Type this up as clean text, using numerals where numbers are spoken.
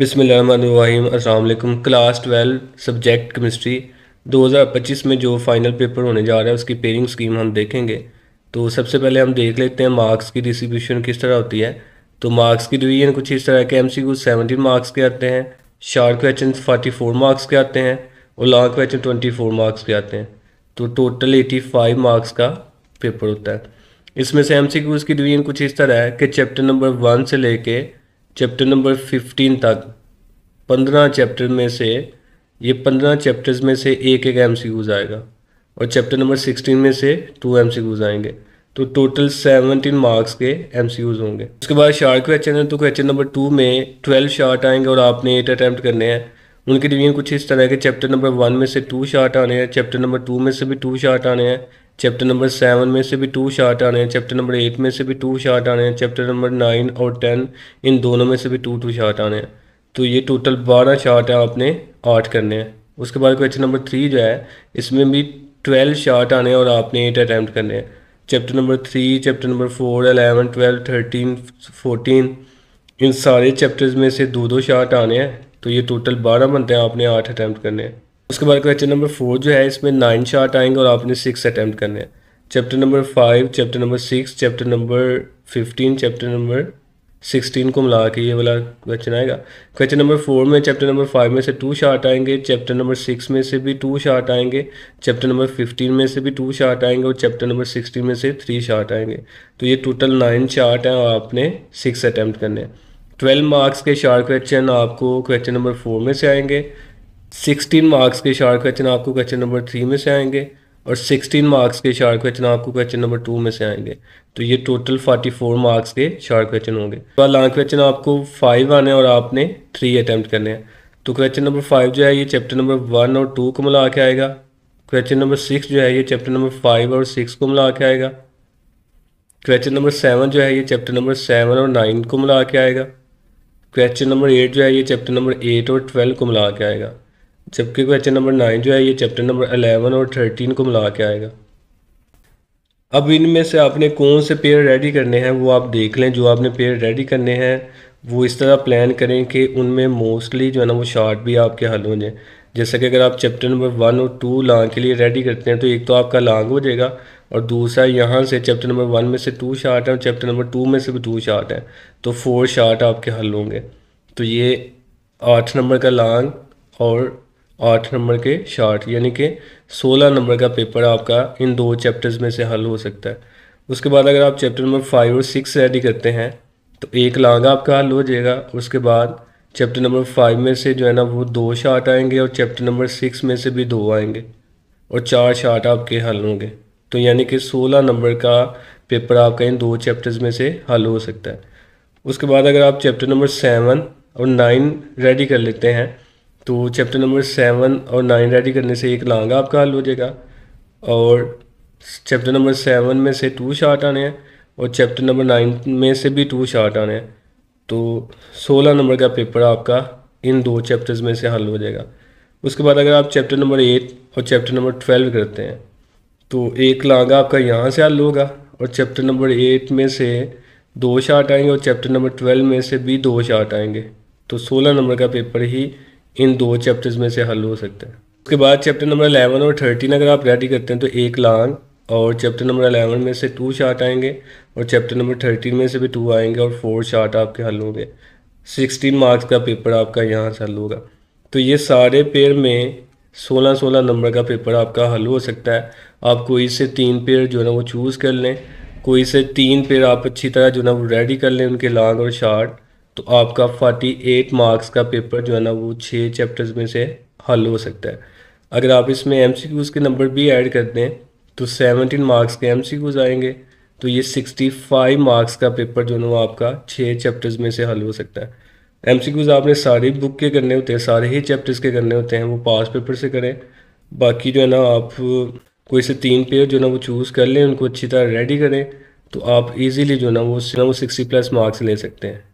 बिस्मिल्लाहिर्रहमानिर्रहीम। अस्सलाम वालेकुम। क्लास 12 सब्जेक्ट केमिस्ट्री 2025 में जो फाइनल पेपर होने जा रहा है उसकी पेयरिंग स्कीम हम देखेंगे। तो सबसे पहले हम देख लेते हैं मार्क्स की डिस्ट्रीब्यूशन किस तरह होती है। तो मार्क्स की डिवीजन कुछ इस तरह के MCQ 17 मार्क्स के आते हैं, शॉर्ट क्वेश्चन 44 मार्क्स के आते हैं और लॉन्ग क्वेश्चन 24 मार्क्स के आते हैं। तो टोटल 85 मार्क्स का पेपर होता है। इसमें से MCQs की डिवीजन कुछ इस तरह है कि चैप्टर नंबर 1 से लेके चैप्टर नंबर 15 तक 15 चैप्टर में से ये 15 चैप्टर्स में से एक एक MCQs आएगा और चैप्टर नंबर 16 में से 2 MCQs आएंगे। तो टोटल 17 मार्क्स के MCQs होंगे। उसके बाद शॉर्ट क्वेश्चन है, तो क्वेश्चन नंबर 2 में 12 शॉर्ट आएंगे और आपने 8 अटैम्प्ट करने हैं। उनकी डिवीजन कुछ इस तरह है कि चैप्टर नंबर 1 में से 2 शॉर्ट आने हैं, चैप्टर नंबर 2 में से भी 2 शॉर्ट आने हैं, चैप्टर नंबर 7 में से भी 2 शॉर्ट आने हैं, चैप्टर नंबर 8 में से भी 2 शॉर्ट आने हैं, चैप्टर नंबर 9 और 10 इन दोनों में से भी 2 शॉर्ट आने हैं। तो ये टोटल 12 शॉर्ट है, आपने 8 करने हैं। उसके बाद क्वेश्चन नंबर 3 जो है इसमें भी 12 शॉर्ट आने हैं और आपने 8 अटैम्प्ट करने हैं। चैप्टर नंबर 3, चैप्टर नंबर 4, 11, 12, 13, 14 इन सारे चैप्टर्स में से 2 शॉर्ट आने हैं। तो ये टोटल 12 बनते हैं, आपने 8 अटैम्प्ट करने हैं। उसके बाद क्वेश्चन नंबर 4 जो है इसमें 9 शॉर्ट आएंगे और आपने 6 अटैम्प्ट करने हैं। Chapter number 5, chapter number 6, chapter number 15, chapter number 16 को मिला के ये वाला क्वेश्चन आएगा। क्वेश्चन नंबर 4 में चैप्टर नंबर 5 में से 2 शॉर्ट आएंगे, चैप्टर नंबर 6 में से भी 2 शॉर्ट आएंगे, चैप्टर नंबर 15 में से भी 2 शॉर्ट आएंगे और चैप्टर नंबर 16 में से 3 शॉर्ट आएंगे। तो ये टोटल 9 शॉर्ट हैं और आपने 6 अटैम्प्ट करने हैं। 12 मार्क्स के शॉर्ट क्वेश्चन आपको क्वेश्चन नंबर 4 में से आएंगे, 16 मार्क्स के शॉर्ट क्वेश्चन आपको क्वेश्चन नंबर 3 में से आएंगे और 16 मार्क्स के शॉर्ट क्वेश्चन आपको क्वेश्चन नंबर 2 में से आएंगे। तो ये टोटल 44 मार्क्स के शॉर्ट क्वेश्चन होंगे। तो लॉन्ग क्वेश्चन आपको 5 आने और आपने 3 अटैम्प्ट करने हैं। तो क्वेश्चन नंबर 5 जो है ये चैप्टर नंबर 1 और 2 को मिला के आएगा। क्वेश्चन नंबर 6 जो है ये चैप्टर नंबर 5 और 6 को मिला के आएगा। क्वेश्चन नंबर 7 जो है ये चैप्टर नंबर 7 और 9 को मिला के आएगा। क्वेश्चन नंबर 8 जो है ये चैप्टर नंबर 8 और 12 को मिला के आएगा। जबकि क्वेश्चन नंबर 9 जो है ये चैप्टर नंबर 11 और 13 को मिला के आएगा। अब इनमें से आपने कौन से पेयर रेडी करने हैं वो आप देख लें। जो आपने पेयर रेडी करने हैं वो इस तरह प्लान करें कि उनमें मोस्टली जो है ना वो शॉर्ट भी आपके हल हो जाए। जैसे कि अगर आप चैप्टर नंबर 1 और 2 लॉन्ग के लिए रेडी करते हैं तो एक तो आपका लॉन्ग हो जाएगा और दूसरा यहाँ से चैप्टर नंबर 1 में से 2 शॉर्ट हैं और चैप्टर नंबर 2 में से भी 2 शॉर्ट हैं, तो 4 शॉर्ट आपके हल होंगे। तो ये 8 नंबर का लॉन्ग और 8 नंबर के शॉर्ट यानी कि 16 नंबर का पेपर आपका इन 2 चैप्टर्स में से हल हो सकता है। उसके बाद अगर आप चैप्टर नंबर 5 और 6 रेडी करते हैं तो एक लॉन्ग आपका हल हो जाएगा। उसके बाद चैप्टर नंबर 5 में से जो है ना वो 2 शॉर्ट आएंगे और चैप्टर नंबर 6 में से भी 2 आएंगे और 4 शॉर्ट आपके हल होंगे। तो यानी कि 16 नंबर का पेपर आपका इन 2 चैप्टर्स में से हल हो सकता है। उसके बाद अगर आप चैप्टर नंबर 7 और 9 रेडी कर लेते हैं तो चैप्टर नंबर 7 और 9 रेडी करने से एक लॉन्ग आपका हल हो जाएगा और चैप्टर नंबर 7 में से 2 शॉर्ट आने हैं और चैप्टर नंबर 9 में से भी 2 शॉर्ट आने हैं। तो 16 नंबर का पेपर आपका इन 2 चैप्टर्स में से हल हो जाएगा। उसके बाद अगर आप चैप्टर नंबर 8 और चैप्टर नंबर 12 करते हैं तो एक लॉन्ग आपका यहाँ से हल होगा और चैप्टर नंबर 8 में से 2 शॉर्ट आएंगे और चैप्टर नंबर 12 में से भी 2 शॉर्ट आएंगे। तो 16 नंबर का पेपर ही इन 2 चैप्टर्स में से हल हो सकता है। उसके बाद चैप्टर नंबर 11 और 13 अगर आप रेडी करते हैं तो एक लॉन्ग और चैप्टर नंबर 11 में से 2 शॉर्ट आएंगे और चैप्टर नंबर 13 में से भी 2 आएंगे और 4 शॉर्ट आपके हल होंगे। 16 मार्क्स का पेपर आपका यहाँ से हल होगा। तो ये सारे पेयर में 16-16 नंबर का पेपर आपका हल हो सकता है। आप कोई से 3 पेयर जो है ना वो चूज़ कर लें, कोई से 3 पेयर आप अच्छी तरह जो है ना वो रेडी कर लें उनके लॉन्ग और शॉर्ट। तो आपका 48 मार्क्स का पेपर जो है ना वो 6 चैप्टर्स में से हल हो सकता है। अगर आप इसमें MCQs के नंबर भी ऐड कर दें तो 17 मार्क्स के MCQs आएंगे। तो ये 65 मार्क्स का पेपर जो है ना वो आपका 6 चैप्टर्स में से हल हो सकता है। MCQs आपने सारी बुक के करने होते हैं, सारे ही चैप्टर्स के करने होते हैं, वो पास पेपर से करें। बाकी जो है ना आप कोई से 3 पेयर जो है ना वो चूज़ कर लें, उनको अच्छी तरह रेडी करें तो आप इजीली जो है ना वो 60+ मार्क्स ले सकते हैं।